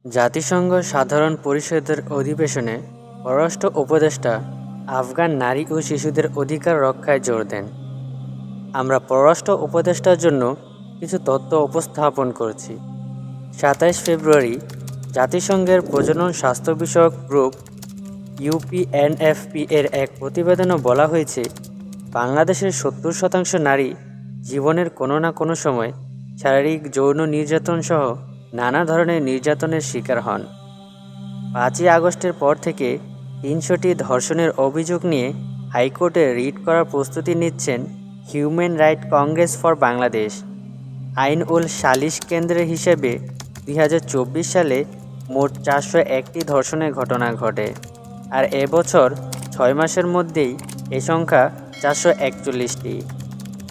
জাতিসংঘ সাধারণ পরিষদের অধিবেশনে পররাষ্ট্র উপদেষ্টা আফগান নারী ও শিশুদের অধিকার রক্ষায় জোর দেন। আমরা পররাষ্ট্র উপদেষ্টার জন্য কিছু তথ্য উপস্থাপন করছি। ২৭ ফেব্রুয়ারি জাতিসংঘের প্রজনন স্বাস্থ্য বিষয়ক গ্রুপ ইউপিএনএফপি এর এক প্রতিবেদনে বলা হয়েছে, বাংলাদেশের ৭০% নারী জীবনের কোনো না কোনো সময় শারীরিক যৌন নির্যাতন সহ নানা ধরনের নির্যাতনের শিকার হন। ৫ই আগস্টের পর থেকে ৩০০টি ধর্ষণের অভিযোগ নিয়ে হাইকোর্টে রিট করার প্রস্তুতি নিচ্ছেন human right Congress for Bangladesh. আইন ও সালিশ কেন্দ্রের হিসেবে ২০২৪ সালে মোট ৪০১টি ধর্ষণের ঘটনা ঘটে, আর এবছর ৬ মাসের মধ্যেই এ সংখ্যা ৪৪১টি।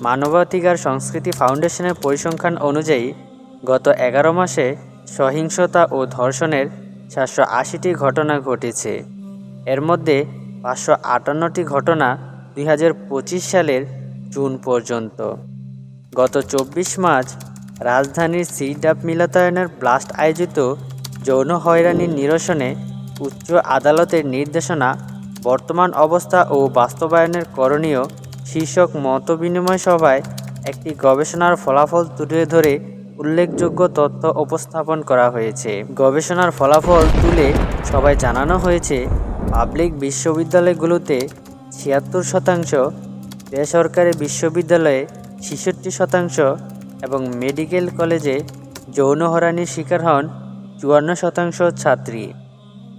মানবাধিকার সংস্কৃতি ফাউন্ডেশনের পরিসংখ্যান অনুযায়ী গত ১১ মাসে সহিংসতা ও ধর্ষণের ৭৮০টি ঘটনা ঘটেছে। এর মধ্যে ৫৫৮টি ঘটনা ২০২৫ সালের জুন পর্যন্ত। গত ২৪ মার্চ রাজধানীর সিডাপ মিলনায়তনের ব্লাস্ট আয়োজিত যৌন হয়রানির নিরসনে উচ্চ আদালতের নির্দেশনা, বর্তমান অবস্থা ও বাস্তবায়নের করণীয় শীর্ষক মতবিনিময় সভায় একটি গবেষণার ফলাফল তুলে ধরে উল্লেখযোগ্য তথ্য উপস্থাপন করা হয়েছে। গবেষণার ফলাফল তুলে সবাই জানানো হয়েছে, পাবলিক বিশ্ববিদ্যালয়গুলোতে ৭৬%, বেসরকারি বিশ্ববিদ্যালয়ে ৬৬% এবং মেডিকেল কলেজে যৌন হয়রানির শিকার হন ৫৪% ছাত্রী।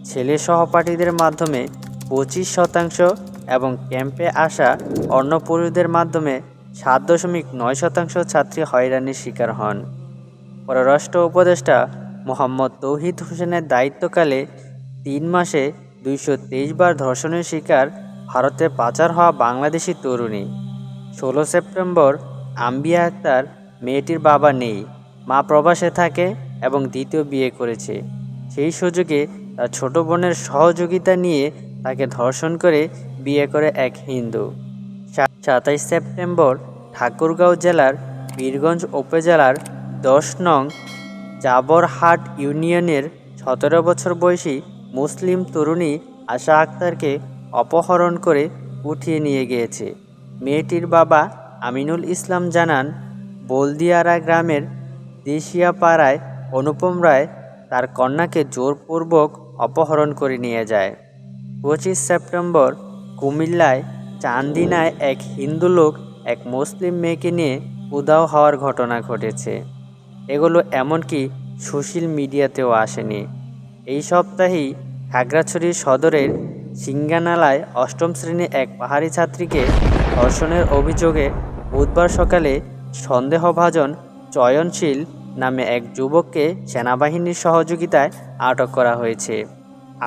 ছেলে সহপাঠীদের মাধ্যমে ২৫% এবং ক্যাম্পে আসা অন্য পুরুষদের মাধ্যমে ৭.৯% ছাত্রী হয়রানির শিকার হন। পররাষ্ট্র উপদেষ্টা মোহাম্মদ তৌহিদ হোসেনের দায়িত্বকালে ৩ মাসে ২২৩ বার ধর্ষণের শিকার ভারতে পাচার হওয়া বাংলাদেশি তরুণী। ১৬ সেপ্টেম্বর আম্বিয়া আক্তার মেয়েটির বাবা নেই, মা প্রবাসে থাকে এবং দ্বিতীয় বিয়ে করেছে। সেই সুযোগে তার ছোট বোনের সহযোগিতা নিয়ে তাকে ধর্ষণ করে বিয়ে করে এক হিন্দু। ২৭ সেপ্টেম্বর ঠাকুরগাঁও জেলার বীরগঞ্জ উপজেলার ১০ নং জাবরহাট ইউনিয়নের ১৭ বছর বয়সী মুসলিম তরুণী আশা আক্তারকে অপহরণ করে উঠিয়ে নিয়ে গিয়েছে। মেয়েটির বাবা আমিনুল ইসলাম জানান, বলদিয়ারা গ্রামের দেশিয়াপাড়ায় অনুপম রায় তার কন্যাকে জোরপূর্বক অপহরণ করে নিয়ে যায়। ২৫ সেপ্টেম্বর কুমিল্লায় চান্দিনায় এক হিন্দু লোক এক মুসলিম মেয়েকে নিয়ে উধাও হওয়ার ঘটনা ঘটেছে। এগুলো এমনকি সোশ্যাল মিডিয়াতেও আসেনি। এই সপ্তাহেই খাগড়াছড়ি সদরের সিঙ্গানালায় ৮ম শ্রেণীর এক পাহাড়ি ছাত্রীকে ধর্ষণের অভিযোগে বুধবার সকালে সন্দেহভাজন চয়নশীল নামে এক যুবককে সেনাবাহিনীর সহযোগিতায় আটক করা হয়েছে।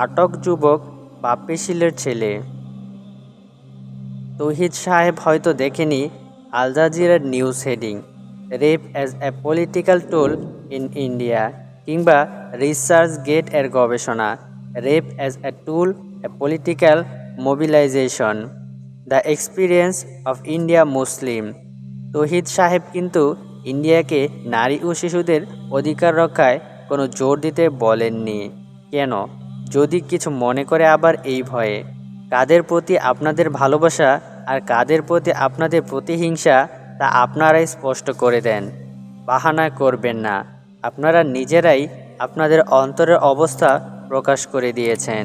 আটক যুবক বাপ্পিশীলের ছেলে। তৌহিদ সাহেব হয়তো দেখেনি আল জাজিরার news heading rape as a political tool in India কিংবা রিসার্চ গেট এর গবেষণা rape as a tool a political mobilisation, the experience of India Muslim. Touhid Saheb কিন্তু ইন্ডিয়াকে নারী ও শিশুদের অধিকার রক্ষায় কোনো জোর দিতে বলেননি। কেন? যদি কিছু মনে করে আবার এই ভয়ে, কাদের প্রতি আপনাদের ভালোবাসা আর কাদের প্রতি আপনাদের প্রতিহিংসা তা আপনারাই স্পষ্ট করে দেন। বাহানা করবেন না, আপনারা নিজেরাই আপনাদের অন্তরের অবস্থা প্রকাশ করে দিয়েছেন।